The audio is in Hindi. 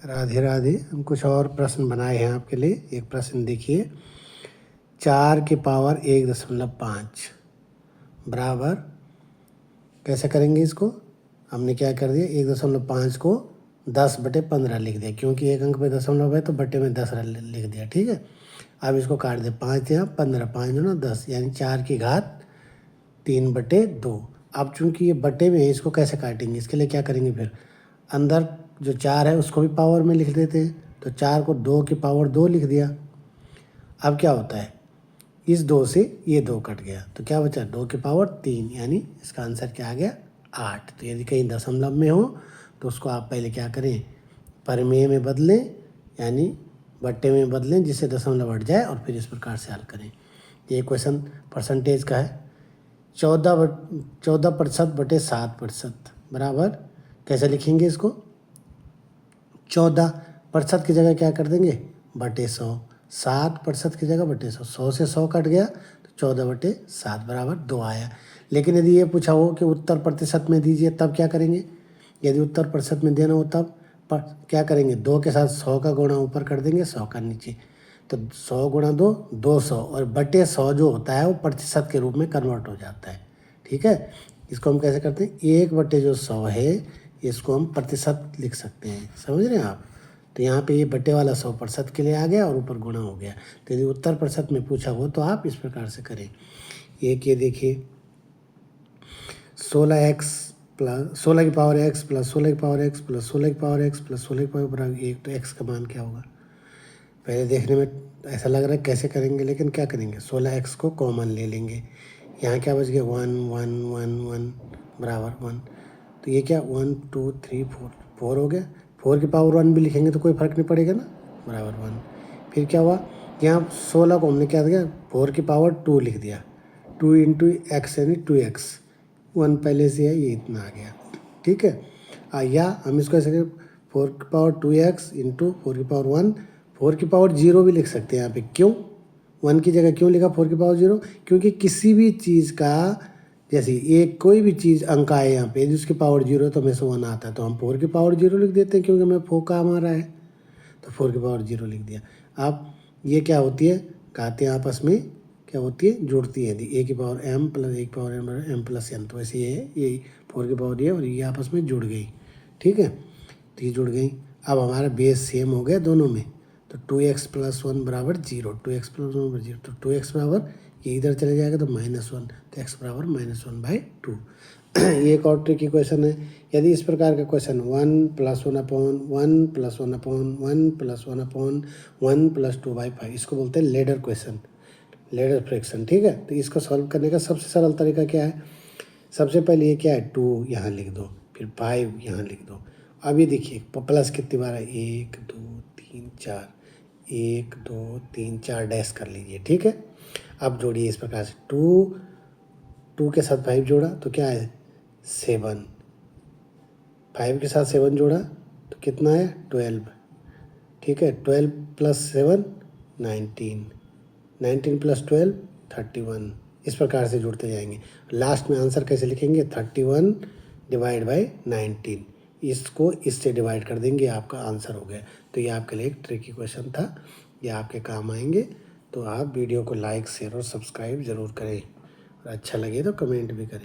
राधे राधे। हम कुछ और प्रश्न बनाए हैं आपके लिए। एक प्रश्न देखिए, 4 की पावर 1.5 बराबर, कैसे करेंगे इसको। हमने क्या कर दिया, 1.5 को 10/15 लिख दिया, क्योंकि एक अंक पे दशमलव है तो बटे में 10 लिख दिया। ठीक है, अब इसको काट दे, 5 या 15, 5 ना 10, यानी 4 की घात 3/2। अब चूंकि ये बटे में है, इसको कैसे काटेंगे, इसके लिए क्या करेंगे, फिर अंदर जो 4 है उसको भी पावर में लिख देते हैं। तो 4 को 2 की पावर 2 लिख दिया। अब क्या होता है, इस 2 से ये 2 कट गया तो क्या बचा, 2 की पावर 3, यानी इसका आंसर क्या आ गया, 8। तो यदि कहीं दशमलव में हो तो उसको आप पहले क्या करें, परिमेय में बदलें, यानी बट्टे में बदलें जिससे दशमलव हट जाए, और फिर इस प्रकार से हल करें। ये क्वेश्चन परसेंटेज का है। 14% बटे 7% बराबर, कैसे लिखेंगे इसको, 14% की जगह क्या कर देंगे, बटे 100, 7% की जगह बटे 100, 100 से 100 कट गया तो 14/7 बराबर 2 आया। लेकिन यदि ये पूछा हो कि उत्तर प्रतिशत में दीजिए, तब क्या करेंगे, यदि उत्तर प्रतिशत में देना हो तब क्या करेंगे, 2 के साथ 100 का गुणा ऊपर कर देंगे, 100 का नीचे, तो 100 गुणा 2 200, और बटे 100 जो होता है वो प्रतिशत के रूप में कन्वर्ट हो जाता है। ठीक है, इसको हम कैसे करते हैं, 1/100 है, इसको हम प्रतिशत लिख सकते हैं, समझ रहे हैं आप। तो यहाँ पे ये बटे वाला 100% के लिए आ गया और ऊपर गुणा हो गया। तो यदि उत्तर प्रतिशत में पूछा हो तो आप इस प्रकार से करें। एक ये देखिए, 16x प्लस 16 की पावर x प्लस 16 की पावर x प्लस 16 की पावर x प्लस 16 की पावर बराबर 1, तो x का मान क्या होगा। पहले देखने में ऐसा लग रहा है कैसे करेंगे, लेकिन क्या करेंगे, 16x को कॉमन ले लेंगे, यहाँ क्या बच गया, 1 1 1 1 बराबर 1, तो ये क्या 1 2 3 4 हो गया। 4 की पावर 1 भी लिखेंगे तो कोई फ़र्क नहीं पड़ेगा ना, बराबर 1। फिर क्या हुआ, यहाँ 16 को हमने क्या दिया, 4 की पावर 2 लिख दिया, 2 इंटू एक्स यानी 2x, 1 पहले से है, ये इतना आ गया। ठीक है, या हम इसको ऐसे 4 की पावर 2x इंटू 4 की पावर 1, 4 की पावर 0 भी लिख सकते हैं यहाँ पे। क्यों 1 की जगह क्यों लिखा 4 की पावर 0, क्योंकि किसी भी चीज़ का, जैसे एक कोई भी चीज़ अंक आए यहाँ पे जिसकी पावर 0 है तो हमें से 1 आता है, तो हम 4 की पावर 0 लिख देते हैं, क्योंकि हमें 4 काम आ रहा है, तो 4 की पावर 0 लिख दिया। अब ये क्या होती है, कहते हैं आपस में क्या होती है, जुड़ती है, a की पावर m प्लस 1 की पावर m प्लस n, तो वैसे ये 4 की पावर ये और ये आपस में जुड़ गई। ठीक है, तो ये जुड़ गई। अब हमारा बेस सेम हो गया दोनों में, तो 2x प्लस 1 बराबर 0, 2x प्लस 1 बराबर 0, तो 2x बराबर ये इधर चले जाएगा तो -1, तो x बराबर -1/2। एक और ट्रिकी क्वेश्चन है, यदि इस प्रकार का क्वेश्चन 1 + 1/1 + 1/1 + 1/1 + 2/5, इसको बोलते हैं लेडर क्वेश्चन, लेडर फ्रैक्शन। ठीक है, तो इसको सॉल्व करने का सबसे सरल तरीका क्या है, सबसे पहले ये क्या है, 2 यहाँ लिख दो, फिर 5 यहाँ लिख दो। अब ये देखिए प्लस कितनी बार है, 1 2 3 4, 1 2 3 4 डैश कर लीजिए। ठीक है, अब जोड़िए इस प्रकार से, 2 के साथ 5 जोड़ा तो क्या है 7, 5 के साथ 7 जोड़ा तो कितना है 12। ठीक है, 12 + 7 19, 19 + 12 31, इस प्रकार से जुड़ते जाएंगे। लास्ट में आंसर कैसे लिखेंगे, 31 / 19, इसको इससे डिवाइड कर देंगे, आपका आंसर हो गया। तो ये आपके लिए एक ट्रिकी क्वेश्चन था, ये आपके काम आएंगे। तो आप वीडियो को लाइक शेयर और सब्सक्राइब ज़रूर करें, और अच्छा लगे तो कमेंट भी करें।